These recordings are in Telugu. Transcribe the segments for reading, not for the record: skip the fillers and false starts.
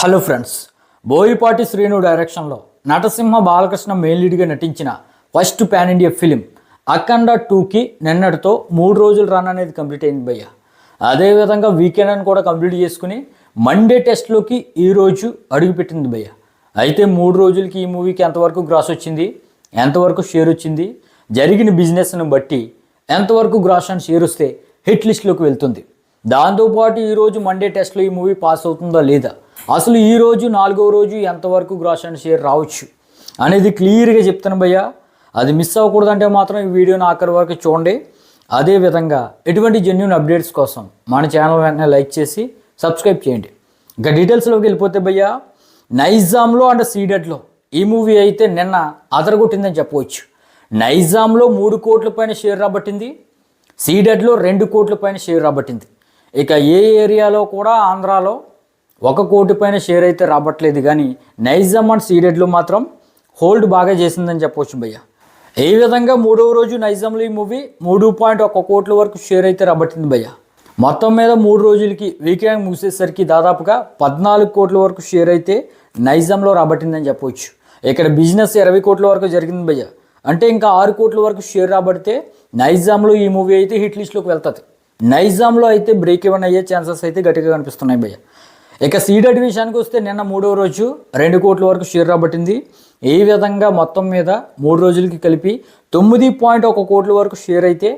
హలో ఫ్రెండ్స్, బోయపాటి శ్రీను డైరెక్షన్లో నటసింహ బాలకృష్ణ మెయిన్ లీడ్గా నటించిన ఫస్ట్ పాన్ ఇండియా ఫిలిం అఖండ 2కి నిన్నటితో 3 రోజులు రన్ అనేది కంప్లీట్ అయింది భయ్య. అదేవిధంగా వీకెండ్ అని కూడా కంప్లీట్ చేసుకుని మండే టెస్ట్లోకి ఈరోజు అడుగుపెట్టింది భయ్య. అయితే 3 రోజులకి ఈ మూవీకి ఎంతవరకు గ్రాస్ వచ్చింది, ఎంతవరకు షేర్ వచ్చింది, జరిగిన బిజినెస్ను బట్టి ఎంతవరకు గ్రాస్ అండ్ షేర్ వస్తే హిట్ లిస్ట్లోకి వెళ్తుంది. దాంతోపాటు ఈరోజు మండే టెస్ట్లో ఈ మూవీ పాస్ అవుతుందా లేదా, అసలు ఈరోజు 4వ రోజు ఎంతవరకు గ్రాస్ అండ్ షేర్ రావచ్చు అనేది క్లియర్గా చెప్తాను భయ్య. అది మిస్ అవ్వకూడదంటే మాత్రం ఈ వీడియోని ఆఖరి వరకు చూడండి. అదేవిధంగా ఎటువంటి జెన్యూన్ అప్డేట్స్ కోసం మన ఛానల్ వెంటనే లైక్ చేసి సబ్స్క్రైబ్ చేయండి. ఇంకా డీటెయిల్స్లోకి వెళ్ళిపోతే భయ్య, నైజాంలో అండ్ సీడెడ్లో ఈ మూవీ అయితే నిన్న అదరగొట్టిందని చెప్పవచ్చు. నైజాంలో 3 కోట్ల పైన షేర్ రాబట్టింది, సీడెడ్లో 2 కోట్ల పైన షేర్ రాబట్టింది. ఇక ఏ ఏరియాలో కూడా ఆంధ్రాలో 1 కోటి పైన షేర్ అయితే రాబట్టలేదు, కానీ నైజాం అండ్ సీడెడ్లో మాత్రం హోల్డ్ బాగా చేసిందని చెప్పవచ్చు భయ్య. ఈ విధంగా 3వ రోజు నైజాంలో ఈ మూవీ 3.1 కోట్ల వరకు షేర్ అయితే రాబట్టింది భయ్య. మొత్తం మీద 3 రోజులకి వీకెండ్ ముగిసేసరికి దాదాపుగా 14 కోట్ల వరకు షేర్ అయితే నైజాంలో రాబట్టిందని చెప్పవచ్చు. ఇక్కడ బిజినెస్ 20 కోట్ల వరకు జరిగింది భయ్య. అంటే ఇంకా 6 కోట్ల వరకు షేర్ రాబడితే నైజాంలో ఈ మూవీ అయితే హిట్ లిస్ట్లోకి వెళ్తుంది. నైజాంలో అయితే బ్రేక్ ఈవెన్ అయ్యే ఛాన్సెస్ అయితే గట్టిగా కనిపిస్తున్నాయి భయ్య. ఇక సీడెడ్ విషయానికి వస్తే నిన్న 3వ రోజు 2 కోట్ల వరకు షేర్ రాబట్టింది. ఈ విధంగా మొత్తం మీద 3 రోజులకి కలిపి 9.1 కోట్ల వరకు షేర్ అయితే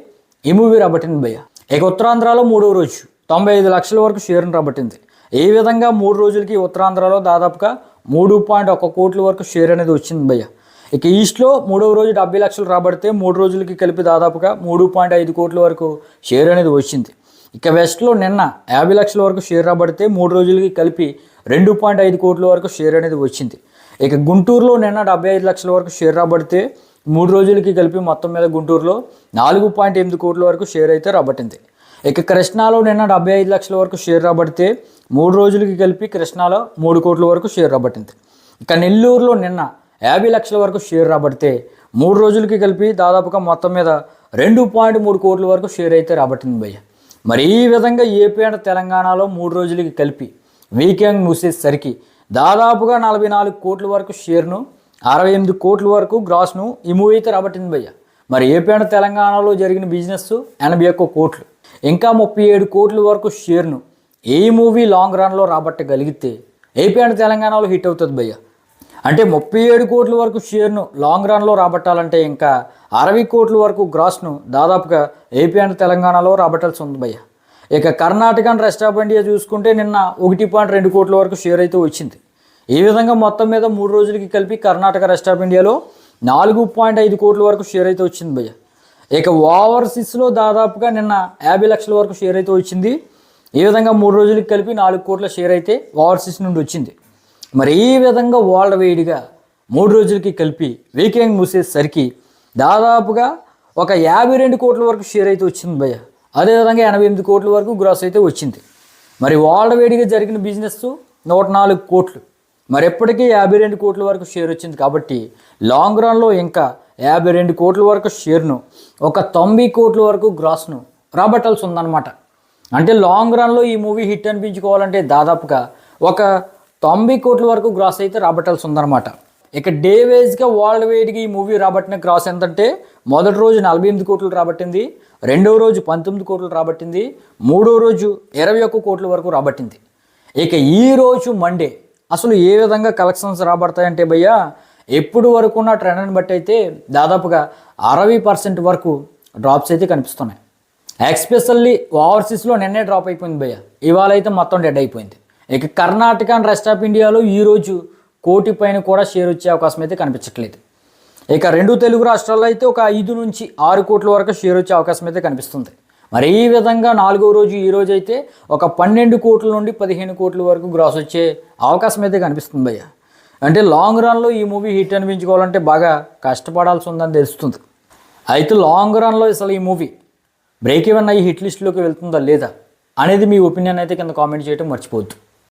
ఈ మూవీ రాబట్టింది భయ్య. ఇక ఉత్తరాంధ్రలో 3వ రోజు 95 లక్షల వరకు షేర్ను రాబట్టింది. ఈ విధంగా 3 రోజులకి ఉత్తరాంధ్రలో దాదాపుగా 3.1 కోట్ల వరకు షేర్ అనేది వచ్చింది భయ్య. ఇక ఈస్ట్లో 3వ రోజు 70 లక్షలు రాబడితే 3 రోజులకి కలిపి దాదాపుగా 3.5 కోట్ల వరకు షేర్ అనేది వచ్చింది. ఇక వెస్ట్లో నిన్న 50 లక్షల వరకు షేర్ రాబడితే 3 రోజులకి కలిపి 2.5 కోట్ల వరకు షేర్ అనేది వచ్చింది. ఇక గుంటూరులో నిన్న 75 లక్షల వరకు షేర్ రాబడితే 3 రోజులకి కలిపి మొత్తం మీద గుంటూరులో 4.8 కోట్ల వరకు షేర్ అయితే రాబట్టింది. ఇక కృష్ణాలో నిన్న 75 లక్షల వరకు షేర్ రాబడితే 3 రోజులకి కలిపి కృష్ణాలో 3 కోట్ల వరకు షేర్ రాబట్టింది. ఇక నెల్లూరులో నిన్న 50 లక్షల వరకు షేర్ రాబడితే 3 రోజులకి కలిపి దాదాపుగా మొత్తం మీద 2.3 కోట్ల వరకు షేర్ అయితే రాబట్టింది భయ్య. మరి ఈ విధంగా ఏపీ అండ్ తెలంగాణలో 3 రోజులకి కలిపి వీకెండ్ మూసేసరికి దాదాపుగా 44 కోట్ల వరకు షేర్ను, 68 కోట్ల వరకు గ్రాస్ను ఈ మూవీ అయితే రాబట్టింది భయ్య. మరి ఏపీ అండ్ తెలంగాణలో జరిగిన బిజినెస్ 81 కోట్లు, ఇంకా 37 కోట్ల వరకు షేర్ను ఈ మూవీ లాంగ్ రన్లో రాబట్టగలిగితే ఏపీ అండ్ తెలంగాణలో హిట్ అవుతుంది భయ్య. అంటే 37 కోట్ల వరకు షేర్ను లాంగ్ రన్లో రాబట్టాలంటే ఇంకా 60 కోట్ల వరకు గ్రాస్ను దాదాపుగా ఏపీ అండ్ తెలంగాణలో రాబట్టాల్సి ఉంది భయ్య. ఇక Karnataka and rest of India చూసుకుంటే నిన్న 1.2 కోట్ల వరకు షేర్ అయితే వచ్చింది. ఈ విధంగా మొత్తం మీద 3 రోజులకి కలిపి కర్ణాటక రెస్ట్ ఆఫ్ ఇండియాలో 4.5 కోట్ల వరకు షేర్ అయితే వచ్చింది భయ్య. ఇక ఓవర్సీస్లో దాదాపుగా నిన్న 50 లక్షల వరకు షేర్ అయితే వచ్చింది. ఈ విధంగా 3 రోజులకి కలిపి 4 కోట్ల షేర్ అయితే ఓవర్సీస్ నుండి వచ్చింది. మరి ఈ విధంగా వరల్డ్ వైడ్గా 3 రోజులకి కలిపి వీకెండ్ మూసేసరికి దాదాపుగా ఒక 52 కోట్ల వరకు షేర్ అయితే వచ్చింది భయ్య. అదేవిధంగా 88 కోట్ల వరకు గ్రాస్ అయితే వచ్చింది. మరి వరల్డ్ వైడ్గా జరిగిన బిజినెస్ 104 కోట్లు, మరి ఎప్పటికీ 52 కోట్ల వరకు షేర్ వచ్చింది. కాబట్టి లాంగ్ రన్లో ఇంకా 52 కోట్ల వరకు షేర్ను, ఒక 90 కోట్ల వరకు గ్రాస్ను రాబట్టాల్సి ఉందన్నమాట. అంటే లాంగ్ రన్లో ఈ మూవీ హిట్ అనిపించుకోవాలంటే దాదాపుగా ఒక 90 కోట్ల వరకు గ్రాస్ అయితే రాబట్టాల్సి ఉందన్నమాట. ఇక డే వేజ్గా వరల్డ్ వైడ్గా ఈ మూవీ రాబట్టిన గ్రాస్ ఎంతంటే మొదటి రోజు 48 కోట్లు రాబట్టింది, 2వ రోజు 19 కోట్లు రాబట్టింది, 3వ రోజు 21 కోట్ల వరకు రాబట్టింది. ఇక ఈ రోజు మండే అసలు ఏ విధంగా కలెక్షన్స్ రాబడతాయంటే భయ్య, ఎప్పుడు వరకు ఉన్న ట్రెండ్ని బట్టి అయితే దాదాపుగా 60% వరకు డ్రాప్స్ అయితే కనిపిస్తున్నాయి. ఎక్స్పెషల్లీ ఓవర్సీస్లో నిన్నే డ్రాప్ అయిపోయింది భయ్య, ఇవాళ అయితే మొత్తం డెడ్ అయిపోయింది. ఇక కర్ణాటక అండ్ రెస్ట్ ఆఫ్ ఇండియాలో ఈరోజు 1 కోటి పైన కూడా షేర్ వచ్చే అవకాశం అయితే కనిపించట్లేదు. ఇక 2 తెలుగు రాష్ట్రాల్లో అయితే ఒక 5 నుంచి 6 కోట్ల వరకు షేర్ వచ్చే అవకాశం అయితే కనిపిస్తుంది. మరి ఈ విధంగా 4వ రోజు ఈ రోజు అయితే ఒక 12 కోట్ల నుండి 15 కోట్ల వరకు గ్రాస్ వచ్చే అవకాశం అయితే కనిపిస్తుంది భయ్య. అంటే లాంగ్ రన్లో ఈ మూవీ హిట్ అనిపించుకోవాలంటే బాగా కష్టపడాల్సి ఉందని తెలుస్తుంది. అయితే లాంగ్ రన్లో అసలు ఈ మూవీ బ్రేక్ ఈవెన్ అయ్యి హిట్ లిస్ట్లోకి వెళ్తుందా లేదా అనేది మీ ఒపీనియన్ అయితే కింద కామెంట్ చేయడం మర్చిపోవద్దు.